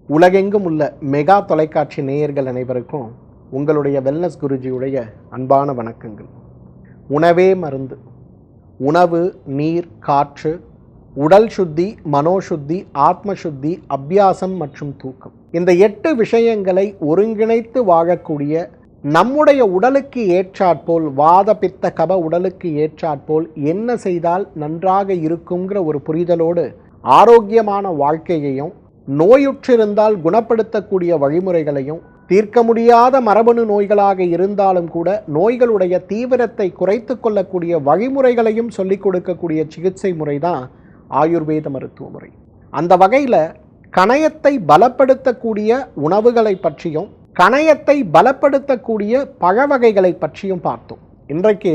உலகெங்கும் உள்ள மெகா தொலைக்காட்சி நேயர்கள் அனைவருக்கும் உங்களுடைய வெல்னஸ் குருஜியுடைய அன்பான வணக்கங்கள். உணவே மருந்து. உணவு, நீர், காற்று, உடல் சுத்தி, மனோசுத்தி, ஆத்ம சுத்தி, அபியாசம் மற்றும் தூக்கம், இந்த 8 விஷயங்களை ஒருங்கிணைத்து வாழக்கூடிய நம்முடைய உடலுக்கு ஏற்றாற்போல், வாத பித்த கப உடலுக்கு ஏற்றாற்போல் என்ன செய்தால் நன்றாக இருக்குங்கிற ஒரு புரிதலோடு ஆரோக்கியமான வாழ்க்கையையும், நோயுற்றிருந்தால் குணப்படுத்தக்கூடிய வழிமுறைகளையும், தீர்க்க முடியாத மரபணு நோய்களாக இருந்தாலும் கூட நோய்களுடைய தீவிரத்தை குறைத்து கொள்ளக்கூடிய வழிமுறைகளையும் சொல்லிக் கொடுக்கக்கூடிய சிகிச்சை முறை தான் ஆயுர்வேத மருத்துவ முறை. அந்த வகையில் கணையத்தை பலப்படுத்தக்கூடிய உணவுகளை பற்றியும் கணையத்தை பலப்படுத்தக்கூடிய பழ வகைகளை பற்றியும் பார்த்தோம். இன்றைக்கு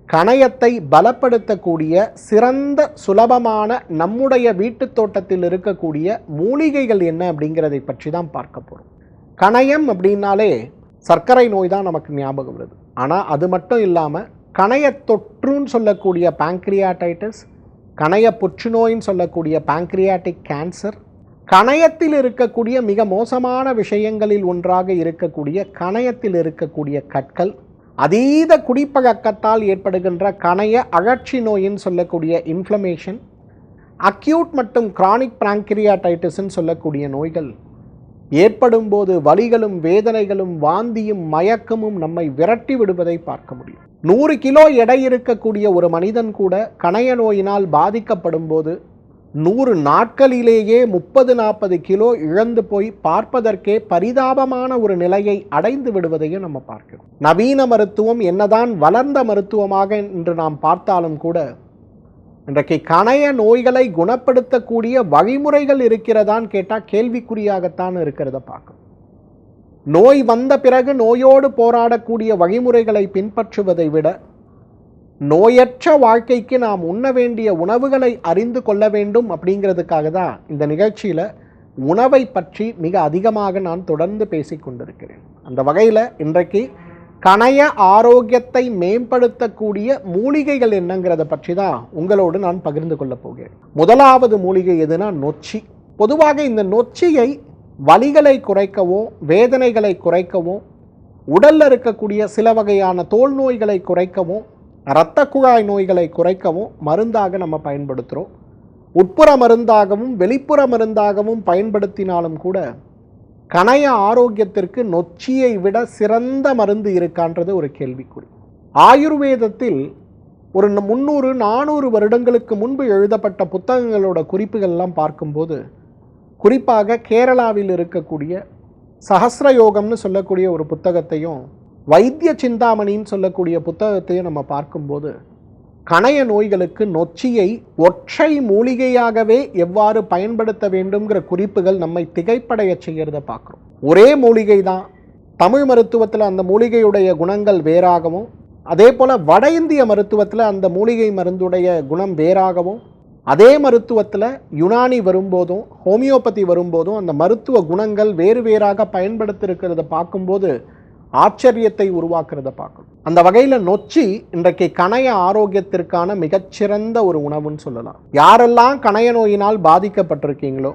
கணையத்தை பலப்படுத்தக்கூடிய சிறந்த சுலபமான நம்முடைய வீட்டு தோட்டத்தில் இருக்கக்கூடிய மூலிகைகள் என்ன அப்படிங்கிறதை பற்றி தான் பார்க்க போகிறோம். கணையம் அப்படின்னாலே சர்க்கரை நோய் தான் நமக்கு ஞாபகம் வருது. ஆனால் அது மட்டும் இல்லாமல் கணையத்தொற்றுன்னு சொல்லக்கூடிய பேங்க்ரியாடைட்டிஸ், கணைய புற்றுநோயின்னு சொல்லக்கூடிய பேங்க்ரியாட்டிக் கேன்சர், கணையத்தில் இருக்கக்கூடிய மிக மோசமான விஷயங்களில் ஒன்றாக இருக்கக்கூடிய கணையத்தில் இருக்கக்கூடிய கற்கள், அதீத குடிப்பழக்கத்தால் ஏற்படுகின்ற கணைய அழற்சி நோயின்னு சொல்லக்கூடிய இன்ஃப்ளமேஷன், அக்யூட் மற்றும் கிரானிக் பேங்க்ரியாடைட்டிஸ்ன்னு சொல்லக்கூடிய நோய்கள் ஏற்படும் போது வலிகளும் வேதனைகளும் வாந்தியும் மயக்கமும் நம்மை விரட்டி விடுவதை பார்க்க முடியும். 100 கிலோ எடை இருக்கக்கூடிய ஒரு மனிதன் கூட கணைய நோயினால் பாதிக்கப்படும் போது 100 நாட்களிலேயே 30-40 கிலோ இழந்து போய் பார்ப்பதற்கே பரிதாபமான ஒரு நிலையை அடைந்து விடுவதையும் நம்ம பார்க்கிறோம். நவீன மருத்துவம் என்னதான் வளர்ந்த மருத்துவமாக என்று நாம் பார்த்தாலும் கூட இன்றைக்கு கணைய நோய்களை குணப்படுத்தக்கூடிய வழிமுறைகள் இருக்கிறதான்னு கேட்டால் கேள்விக்குறியாகத்தான் இருக்கிறத பார்க்கணும். நோய் வந்த பிறகு நோயோடு போராடக்கூடிய வழிமுறைகளை பின்பற்றுவதை விட நோயற்ற வாழ்க்கைக்கு நாம் உண்ண வேண்டிய உணவுகளை அறிந்து கொள்ள வேண்டும் அப்படிங்கிறதுக்காக தான் இந்த நிகழ்ச்சியில் உணவை பற்றி மிக அதிகமாக நான் தொடர்ந்து பேசிக்கொண்டிருக்கிறேன். அந்த வகையில் இன்றைக்கு கணைய ஆரோக்கியத்தை மேம்படுத்தக்கூடிய மூலிகைகள் என்னங்கிறத பற்றி தான் உங்களோடு நான் பகிர்ந்து கொள்ள போகிறேன். முதலாவது மூலிகை எதுனா நொச்சி. பொதுவாக இந்த நொச்சியை வலிகளை குறைக்கவும், வேதனைகளை குறைக்கவும், உடலில் இருக்கக்கூடிய சில வகையான தோல் நோய்களை குறைக்கவும், இரத்த குழாய் நோய்களை குறைக்கவும் மருந்தாக நம்ம பயன்படுத்துகிறோம். உட்புற மருந்தாகவும் வெளிப்புற மருந்தாகவும் பயன்படுத்தினாலும் கூட கணைய ஆரோக்கியத்திற்கு நொச்சியை விட சிறந்த மருந்து இருக்கான்றது ஒரு கேள்விக்குறி. ஆயுர்வேதத்தில் ஒரு 300-400 வருடங்களுக்கு முன்பு எழுதப்பட்ட புத்தகங்களோட குறிப்புகள்லாம் பார்க்கும்போது, குறிப்பாக கேரளாவில் இருக்கக்கூடிய சஹஸ்ரயோகம்னு சொல்லக்கூடிய ஒரு புத்தகத்தையும் வைத்திய சிந்தாமணின்னு சொல்லக்கூடிய புத்தகத்தையும் நம்ம பார்க்கும்போது கணைய நோய்களுக்கு நொச்சியை ஒற்றை மூலிகையாகவே எவ்வாறு பயன்படுத்த வேண்டும்ங்கிற குறிப்புகள் நம்மை திகைப்படைய செய்கிறத பார்க்குறோம். ஒரே மூலிகை தான். தமிழ் மருத்துவத்தில் அந்த மூலிகையுடைய குணங்கள் வேறாகவும், அதே போல் வட இந்திய மருத்துவத்தில் அந்த மூலிகை மருந்துடைய குணம் வேறாகவும், அதே மருத்துவத்தில் யுனானி வரும்போதும் ஹோமியோபதி வரும்போதும் அந்த மருத்துவ குணங்கள் வேறு வேறாக பயன்படுத்தியிருக்கிறத பார்க்கும்போது ஆச்சரியத்தை உருவாக்குறத பார்க்கணும். அந்த வகையில் நொச்சி இன்றைக்கு கணைய ஆரோக்கியத்திற்கான மிகச்சிறந்த ஒரு உணவுன்னு சொல்லலாம். யாரெல்லாம் கணைய நோயினால் பாதிக்கப்பட்டிருக்கீங்களோ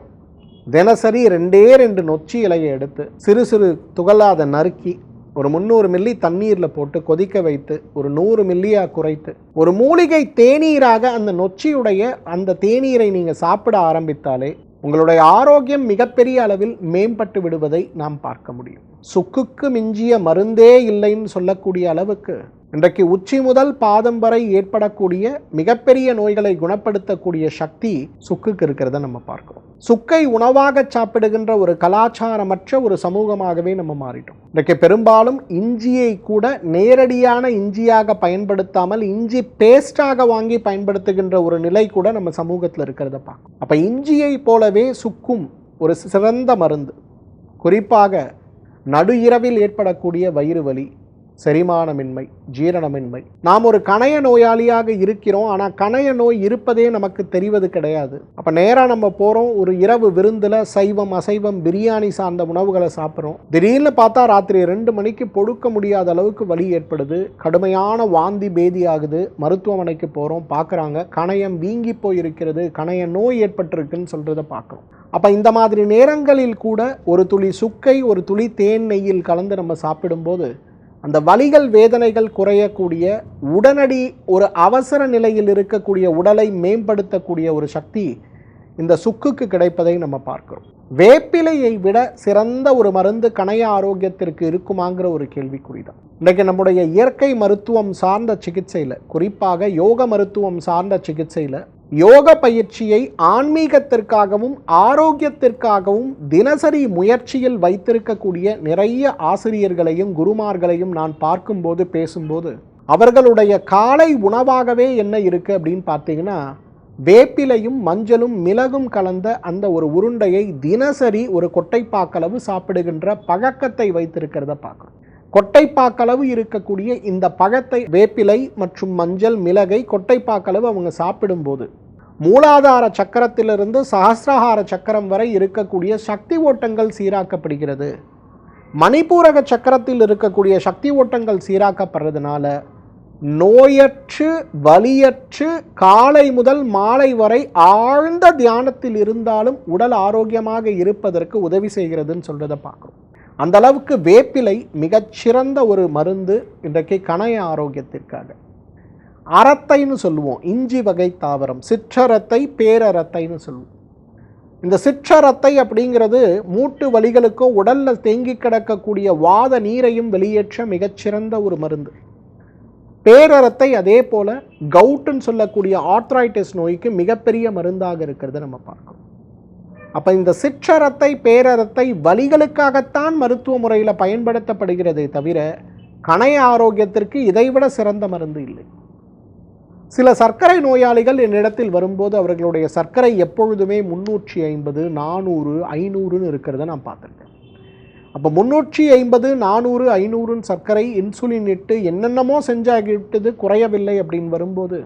தினசரி 2 நொச்சி இலையை எடுத்து சிறு சிறு துகளாத நறுக்கி ஒரு 300 மில்லி தண்ணீரில் போட்டு கொதிக்க வைத்து ஒரு 100 மில்லியாக குறைத்து ஒரு மூலிகை தேநீராக அந்த நொச்சியுடைய அந்த தேநீரை நீங்கள் சாப்பிட ஆரம்பித்தாலே உங்களுடைய ஆரோக்கியம் மிகப்பெரிய அளவில் மேம்பட்டு விடுவதை நாம் பார்க்க முடியும். சுக்குக்கு மிஞ்சிய மருந்தே இல்லைன்னு சொல்லக்கூடிய அளவுக்கு இன்றைக்கு உச்சி முதல் பாதம் வரை ஏற்படக்கூடிய மிகப்பெரிய நோய்களை குணப்படுத்தக்கூடிய சக்தி சுக்குக்கு இருக்கிறத நம்ம பார்க்கிறோம். சுக்கை உணவாக சாப்பிடுகின்ற ஒரு கலாச்சாரமற்ற ஒரு சமூகமாகவே நம்ம மாறிட்டோம். இன்றைக்கு பெரும்பாலும் இஞ்சியை கூட நேரடியான இஞ்சியாக பயன்படுத்தாமல் இஞ்சி பேஸ்டாக வாங்கி பயன்படுத்துகின்ற ஒரு நிலை கூட நம்ம சமூகத்தில் இருக்கிறத பார்க்கும். அப்போ இஞ்சியை போலவே சுக்கும் ஒரு சிறந்த மருந்து. குறிப்பாக நடு இரவில் ஏற்படக்கூடிய வயிறு வலி, செரிமானமின்மை, ஜீரணமின்மை. நாம் ஒரு கணைய நோயாளியாக இருக்கிறோம், ஆனால் கணைய நோய் இருப்பதே நமக்கு தெரிவது கிடையாது. அப்போ நேராக நம்ம போகிறோம், ஒரு இரவு விருந்தில் சைவம் அசைவம் பிரியாணி சார்ந்த உணவுகளை சாப்பிட்றோம். திடீர்னு பார்த்தா ராத்திரி 2 மணிக்கு பொடுக்க முடியாத அளவுக்கு வலி ஏற்படுது, கடுமையான வாந்தி பேதி ஆகுது. மருத்துவமனைக்கு போகிறோம், பார்க்குறாங்க கணையம் வீங்கி போயிருக்கிறது, கணைய நோய் ஏற்பட்டிருக்குன்னு சொல்கிறத பார்க்குறோம். அப்போ இந்த மாதிரி நேரங்களில் கூட ஒரு துளி சுக்கை, ஒரு துளி தேன் நெய்யில் கலந்து நம்ம சாப்பிடும்போது அந்த வலிகள் வேதனைகள் குறையக்கூடிய, உடனடி ஒரு அவசர நிலையில் இருக்கக்கூடிய உடலை மேம்படுத்தக்கூடிய ஒரு சக்தி இந்த சுக்குக்கு கிடைப்பதை நம்ம பார்க்கிறோம். வேப்பிலையை விட சிறந்த ஒரு மருந்து கணைய ஆரோக்கியத்திற்கு இருக்குமாங்கிற ஒரு கேள்விக்குறிதான். இன்றைக்கு நம்முடைய இயற்கை மருத்துவம் சார்ந்த சிகிச்சையில், குறிப்பாக யோக மருத்துவம் சார்ந்த சிகிச்சையில், யோக பயிற்சியை ஆன்மீகத்திற்காகவும் ஆரோக்கியத்திற்காகவும் தினசரி முயற்சியில் வைத்திருக்கக்கூடிய நிறைய ஆசிரியர்களையும் குருமார்களையும் நான் பார்க்கும்போது பேசும்போது அவர்களுடைய காலை உணவாகவே என்ன இருக்குது அப்படின்னு பார்த்தீங்கன்னா, வேப்பிலையும் மஞ்சளும் மிளகும் கலந்த அந்த ஒரு உருண்டையை தினசரி ஒரு கொட்டைப்பாக்களவு சாப்பிடுகின்ற பழக்கத்தை வைத்திருக்கிறத பார்க்கணும். கொட்டைப்பாக்களவு இருக்கக்கூடிய இந்த பழத்தை, வேப்பிலை மற்றும் மஞ்சள் மிளகை கொட்டைப்பாக்களவு அவங்க சாப்பிடும்போது மூலாதார சக்கரத்திலிருந்து சஹஸ்ரஹார சக்கரம் வரை இருக்கக்கூடிய சக்தி ஓட்டங்கள் சீராக்கப்படுகிறது. மணிப்பூரக சக்கரத்தில் இருக்கக்கூடிய சக்தி ஓட்டங்கள் சீராக்கப்படுறதுனால நோயற்று வலியற்று காலை முதல் மாலை வரை ஆழ்ந்த தியானத்தில் இருந்தாலும் உடல் ஆரோக்கியமாக இருப்பதற்கு உதவி செய்கிறதுன்னு சொல்றதை பார்க்குறோம். அந்த அளவுக்கு வேப்பிலை மிகச்சிறந்த ஒரு மருந்து இன்றைக்கு கணைய ஆரோக்கியத்திற்காக. அரத்தைன்னு சொல்லுவோம், இஞ்சி வகை தாவரம், சிற்றரத்தை பேரரத்தைன்னு சொல்லுவோம். இந்த சிற்றரத்தை அப்படிங்கிறது மூட்டு வலிகளுக்கோ உடலில் தேங்கி கிடக்கக்கூடிய வாத நீரையும் வெளியேற்ற மிகச்சிறந்த ஒரு மருந்து. பேரரத்தை அதே போல் கவுட்டுன்னு சொல்லக்கூடிய ஆர்த்ரைட்டிஸ் நோய்க்கு மிகப்பெரிய மருந்தாக இருக்கிறத நம்ம பார்க்கணும். அப்போ இந்த சிற்றரத்தை பேரரத்தை வலிகளுக்காகத்தான் மருத்துவ முறையில் பயன்படுத்தப்படுகிறதே தவிர கணைய ஆரோக்கியத்திற்கு இதைவிட சிறந்த மருந்து இல்லை. சில சர்க்கரை நோயாளிகள் என்னிடத்தில் வரும்போது அவர்களுடைய சர்க்கரை எப்பொழுதுமே 350, 400, 500ன்னு இருக்கிறத நான் பார்த்துருக்கேன். அப்போ 350, 400, 500 சர்க்கரை இன்சுலின் இட்டு என்னென்னமோ செஞ்சாகிட்டது குறையவில்லை அப்படின்னு வரும்போது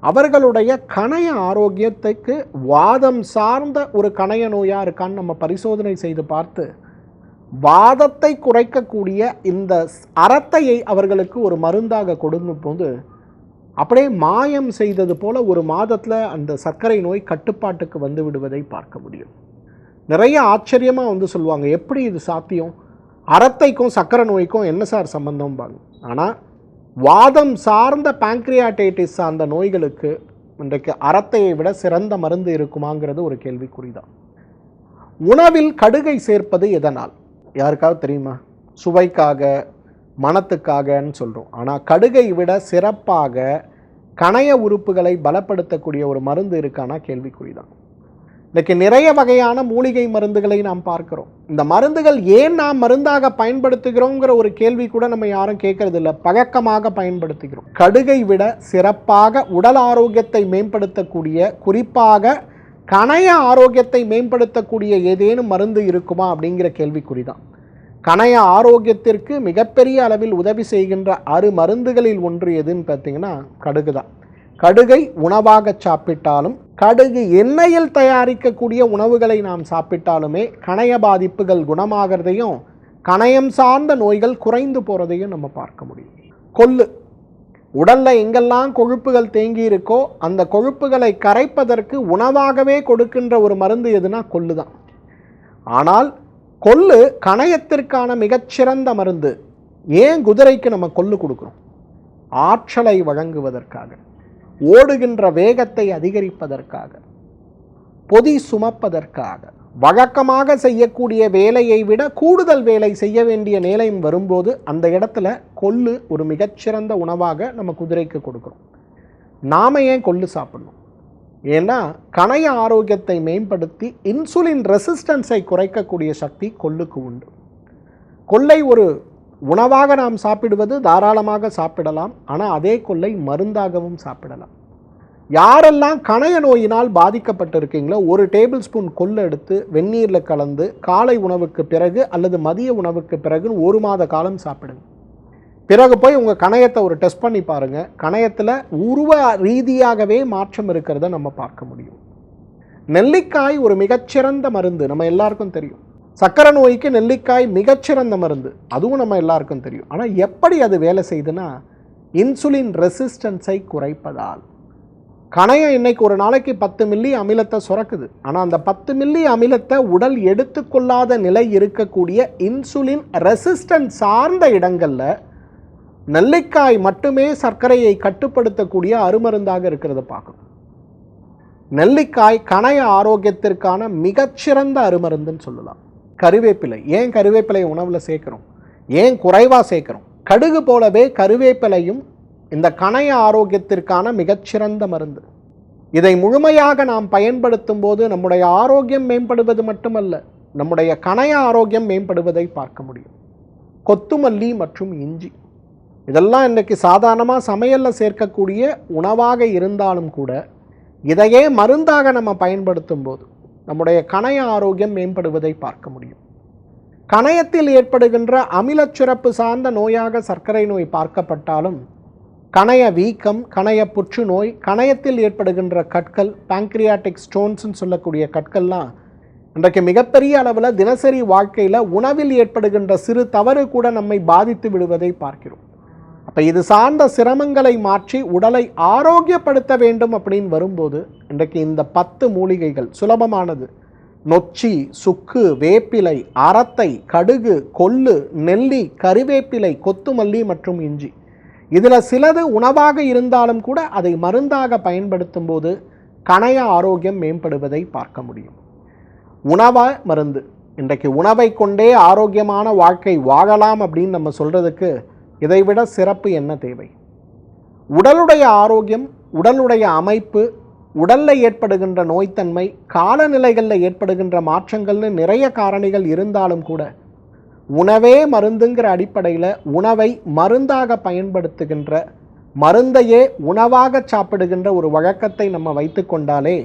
அவர்களுடைய கணைய ஆரோக்கியத்துக்கு வாதம் சார்ந்த ஒரு கணைய நோயாக இருக்கான்னு நம்ம பரிசோதனை செய்து பார்த்து வாதத்தை குறைக்கக்கூடிய இந்த அரத்தையை அவர்களுக்கு ஒரு மருந்தாக கொடுக்கும் போது அப்படியே மாயம் செய்தது போல ஒரு மாதத்தில் அந்த சர்க்கரை நோய் கட்டுப்பாட்டுக்கு வந்து விடுவதை பார்க்க முடியும். நிறைய ஆச்சரியமாக வந்து சொல்லுவாங்க, எப்படி இது சாத்தியம், அரத்தைக்கும் சர்க்கரை நோய்க்கும் என்ன சார் சம்பந்தம்பாங்க. ஆனால் வாதம் சார்ந்த பாங்க்ரியாடைட்டிஸ் சார்ந்த நோய்களுக்கு இன்றைக்கு அரத்தையை விட சிறந்த மருந்து இருக்குமாங்கிறது ஒரு கேள்விக்குறிதான். உணவில் கடுகை சேர்ப்பது எதனால் யாருக்காவது தெரியுமா? சுவைக்காக, மணத்துக்காகன்னு சொல்கிறோம். ஆனால் கடுகை விட சிறப்பாக கணைய உறுப்புகளை பலப்படுத்தக்கூடிய ஒரு மருந்து இருக்கானா கேள்விக்குறிதான். இன்றைக்கு நிறைய வகையான மூலிகை மருந்துகளை நாம் பார்க்கிறோம். இந்த மருந்துகள் ஏன் நாம் மருந்தாக பயன்படுத்துகிறோங்கிற ஒரு கேள்வி கூட நம்ம யாரும் கேட்கறது இல்லை, பழக்கமாக பயன்படுத்துகிறோம். கடுகை விட சிறப்பாக உடல் ஆரோக்கியத்தை மேம்படுத்தக்கூடிய, குறிப்பாக கணைய ஆரோக்கியத்தை மேம்படுத்தக்கூடிய ஏதேனும் மருந்து இருக்குமா அப்படிங்கிற கேள்விக்குறிதான். கணைய ஆரோக்கியத்திற்கு மிகப்பெரிய அளவில் உதவி செய்கின்ற 6 மருந்துகளில் ஒன்று எதுன்னு பார்த்தீங்கன்னா கடுகு தான். கடுகை உணவாக சாப்பிட்டாலும், கடுகு எண்ணெயில் தயாரிக்கக்கூடிய உணவுகளை நாம் சாப்பிட்டாலுமே கணைய பாதிப்புகள் குணமாகிறதையும் கணையம் சார்ந்த நோய்கள் குறைந்து போகிறதையும் நம்ம பார்க்க முடியும். கொள்ளு, உடலில் எங்கெல்லாம் கொழுப்புகள் தேங்கி இருக்கோ அந்த கொழுப்புகளை கரைப்பதற்கு உணவாகவே கொடுக்கின்ற ஒரு மருந்து எதுனா கொள்ளு தான். ஆனால் கொள்ளு கணையத்திற்கான மிகச்சிறந்த மருந்து. ஏன் குதிரைக்கு நம்ம கொள்ளு கொடுக்குறோம்? ஆற்றலை வழங்குவதற்காக, ஓடுகின்ற வேகத்தை அதிகரிப்பதற்காக, பொதி சுமப்பதற்காக, வழக்கமாக செய்யக்கூடிய வேலையை விட கூடுதல் வேலை செய்ய வேண்டிய நிலையும் வரும்போது அந்த இடத்துல கொள்ளு ஒரு மிகச்சிறந்த உணவாக நம்ம குதிரைக்கு கொடுக்குறோம். நாம் ஏன் கொள்ளு சாப்பிடணும்? ஏன்னா கணைய ஆரோக்கியத்தை மேம்படுத்தி இன்சுலின் ரெசிஸ்டன்ஸை குறைக்கக்கூடிய சக்தி கொள்ளுக்கு உண்டு. கொள்ளை ஒரு உணவாக நாம் சாப்பிடுவது தாராளமாக சாப்பிடலாம். ஆனால் அதே கொள்ளை மருந்தாகவும் சாப்பிடலாம். யாரெல்லாம் கணைய நோயினால் பாதிக்கப்பட்டிருக்கீங்களோ 1 டேபிள் ஸ்பூன் கொள்ளு எடுத்து வெந்நீரில் கலந்து காலை உணவுக்கு பிறகு அல்லது மதிய உணவுக்கு பிறகு 1 மாத காலம் சாப்பிடுங்க. பிறகு போய் உங்கள் கணையத்தை ஒரு டெஸ்ட் பண்ணி பாருங்கள். கணையத்தில் உருவ ரீதியாகவே மாற்றம் இருக்கிறத நம்ம பார்க்க முடியும். நெல்லிக்காய் ஒரு மிகச்சிறந்த மருந்து, நம்ம எல்லாருக்கும் தெரியும். சக்கரை நோய்க்கு நெல்லிக்காய் மிகச்சிறந்த மருந்து, அதுவும் நம்ம எல்லாருக்கும் தெரியும். ஆனால் எப்படி அது வேலை செய்யுதுன்னா, இன்சுலின் ரெசிஸ்டன்ஸை குறைப்பதால். கணையம் இன்னைக்கு ஒரு நாளைக்கு 10 மில்லி அமிலத்தை சுரக்குது. ஆனால் அந்த 10 மில்லி அமிலத்தை உடல் எடுத்துக்கொள்ளாத நிலை இருக்கக்கூடிய இன்சுலின் ரெசிஸ்டன்ஸ் சார்ந்த இடங்களில் நெல்லிக்காய் மட்டுமே சர்க்கரையை கட்டுப்படுத்தக்கூடிய அருமருந்தாக இருக்கிறத பார்க்கணும். நெல்லிக்காய் கணைய ஆரோக்கியத்திற்கான மிகச்சிறந்த அருமருந்துன்னு சொல்லலாம். கருவேப்பிலை, ஏன் கருவேப்பிலை உணவில் சேர்க்குறோம், ஏன் குறைவாக சேர்க்குறோம்? கடுகு போலவே கருவேப்பிலையும் இந்த கணைய ஆரோக்கியத்திற்கான மிகச்சிறந்த மருந்து. இதை முழுமையாக நாம் பயன்படுத்தும் போது நம்முடைய ஆரோக்கியம் மேம்படுவது மட்டுமல்ல, நம்முடைய கணைய ஆரோக்கியம் மேம்படுவதை பார்க்க முடியும். கொத்துமல்லி மற்றும் இஞ்சி இதெல்லாம் இன்றைக்கி சாதாரணமாக சமையலில் சேர்க்கக்கூடிய உணவாக இருந்தாலும் கூட இதையே மருந்தாக நம்ம பயன்படுத்தும் போது நம்முடைய கணைய ஆரோக்கியம் மேம்படுவதை பார்க்க முடியும். கணையத்தில் ஏற்படுகின்ற அமிலச்சுரப்பு சார்ந்த நோயாக சர்க்கரை நோய் பார்க்கப்பட்டாலும் கணைய வீக்கம், கணைய புற்றுநோய், கணையத்தில் ஏற்படுகின்ற கற்கள், பேங்க்ரியாட்டிக் ஸ்டோன்ஸ்ன்னு சொல்லக்கூடிய கற்கள்லாம் இன்றைக்கு மிகப்பெரிய அளவில் தினசரி வாழ்க்கையில் உணவில் ஏற்படுகின்ற சிறு தவறு கூட நம்மை பாதித்து விடுவதை பார்க்கிறோம். அப்போ இது சார்ந்த சிரமங்களை மாற்றி உடலை ஆரோக்கியப்படுத்த வேண்டும் அப்படின்னு வரும்போது இன்றைக்கு இந்த 10 மூலிகைகள் சுலபமானது. நொச்சி, சுக்கு, வேப்பிலை, அரத்தை, கடுகு, கொள்ளு, நெல்லி, கருவேப்பிலை, கொத்துமல்லி மற்றும் இஞ்சி, இதில் சிலது உணவாக இருந்தாலும் கூட அதை மருந்தாக பயன்படுத்தும் போது கணைய ஆரோக்கியம் மேம்படுவதை பார்க்க முடியும். உணவாக மருந்து. இன்றைக்கு உணவை கொண்டே ஆரோக்கியமான வாழ்க்கை வாழலாம் அப்படின்னு நம்ம சொல்கிறதுக்கு இதைவிட சிறப்பு என்ன தேவை? உடலுடைய ஆரோக்கியம், உடலுடைய அமைப்பு, உடலில் ஏற்படுகின்ற நோய்த்தன்மை, காலநிலைகளில் ஏற்படுகின்ற மாற்றங்கள்னு நிறைய காரணிகள் இருந்தாலும் கூட உணவே மருந்துங்கிற அடிப்படையில் உணவை மருந்தாக பயன்படுத்துகின்ற, மருந்தையே உணவாக சாப்பிடுகின்ற ஒரு வழக்கத்தை நம்ம வைத்து கொண்டாலே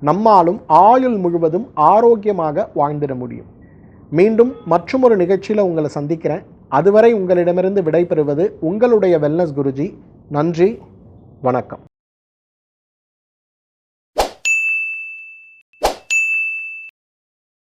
நம்மாலும் ஆயுள் முழுவதும் ஆரோக்கியமாக வாழ்ந்திட முடியும். மீண்டும் மற்றொரு நிகழ்ச்சியில் உங்களை சந்திக்கிறேன். அதுவரை உங்களிடமிருந்து விடைபெறுவது உங்களுடைய வெல்னஸ் குருஜி. நன்றி, வணக்கம்.